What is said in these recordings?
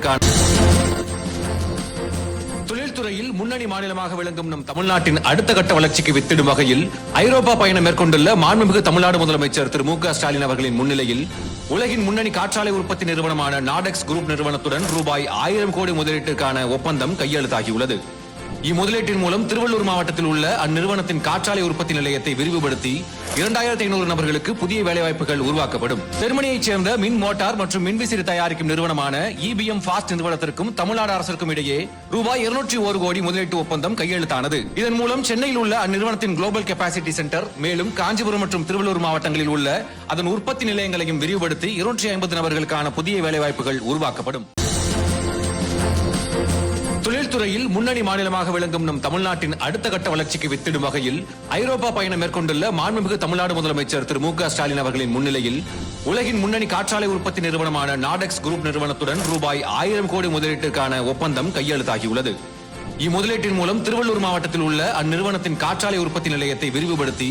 முதலீட்டிற்கான தொழில்துறையில் முன்னணி மாநிலமாக விளங்கும் நம் தமிழ்நாட்டின் அடுத்த கட்ட வளர்ச்சிக்கு வித்திடும் வகையில் ஐரோப்பா பயணம் மேற்கொண்டுள்ள மாண்புமிகு தமிழ்நாடு முதலமைச்சர் திரு மு க ஸ்டாலின் அவர்களின் முன்னிலையில் உலகின் முன்னணி காற்றாலை உற்பத்தி நிறுவனமான நாடெக்ஸ் குரூப் நிறுவனத்துடன் ரூபாய் 1000 கோடி முதலீட்டிற்கான ஒப்பந்தம் கையெழுத்தாகியுள்ளது. இம்முதலீட்டின் மூலம் திருவள்ளூர் மாவட்டத்தில் உள்ள அந்நிறுவனத்தின் காற்றாலை உற்பத்தி நிலையத்தை விரிவுபடுத்தி 2500 நபர்களுக்கு புதிய வேலைவாய்ப்புகள் உருவாக்கப்படும். ஜெர்மனியைச் சேர்ந்த மின் மோட்டார் மற்றும் மின்விசிறி தயாரிக்கும் நிறுவனமான EBM ஃபாஸ்ட் நிறுவனத்திற்கும் தமிழ்நாடு அரசிற்கும் இடையே ரூபாய் 201 கோடி முதலீட்டு ஒப்பந்தம் கையெழுத்தானது. இதன் மூலம் சென்னையில் உள்ள அந்நிறுவனத்தின் குளோபல் கெபாசிட்டி சென்டர், மேலும் காஞ்சிபுரம் மற்றும் திருவள்ளூர் மாவட்டங்களில் உள்ள அதன் உற்பத்தி நிலையங்களையும் விரிவுபடுத்தி 250 நபர்களுக்கான புதிய வேலைவாய்ப்புகள் உருவாக்கப்படும். தொழில்துறையில் முன்னணி மாநிலமாக விளங்கும் நம் தமிழ்நாட்டின் அடுத்த கட்ட வளர்ச்சிக்கு வித்திடும் வகையில் ஐரோப்பா பயணம் மேற்கொண்டுள்ள மாண்புமிகு தமிழ்நாடு முதலமைச்சர் திரு மு க ஸ்டாலின் அவர்களின் முன்னிலையில் உலகின் முன்னணி காற்றாலை உற்பத்தி நிறுவனமான நாடெக்ஸ் குரூப் நிறுவனத்துடன் ரூபாய் 1000 கோடி முதலீட்டிற்கான ஒப்பந்தம் கையெழுத்தாகியுள்ளது. இம்முதலீட்டின் மூலம் திருவள்ளூர் மாவட்டத்தில் உள்ள அந்நிறுவனத்தின் காற்றாலை உற்பத்தி நிலையத்தை விரிவுபடுத்தி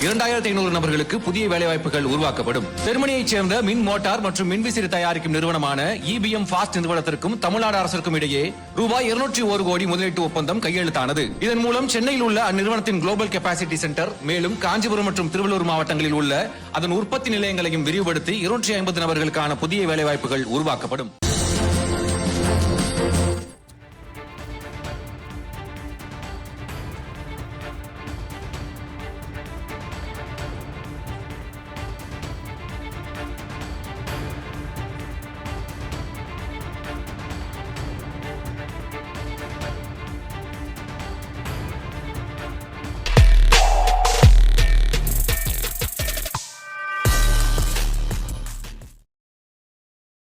2500 நபர்களுக்கு புதிய வேலைவாய்ப்புகள் உருவாக்கப்படும். ஜெர்மனியைச் சேர்ந்த மின் மோட்டார் மற்றும் மின்விசிறி தயாரிக்கும் நிறுவனமான EBM ஃபாஸ்ட் நிறுவனத்திற்கும் தமிழ்நாடு அரசிற்கும் இடையே ரூபாய் 201 கோடி முதலீட்டு ஒப்பந்தம் கையெழுத்தானது. இதன் மூலம் சென்னையில் உள்ள அந்நிறுவனத்தின் குளோபல் கெபாசிட்டி சென்டர், மேலும் காஞ்சிபுரம் மற்றும் திருவள்ளூர் மாவட்டங்களில் உள்ள அதன் உற்பத்தி நிலையங்களையும் விரிவுபடுத்தி 250 நபர்களுக்கான புதிய வேலைவாய்ப்புகள் உருவாக்கப்படும்.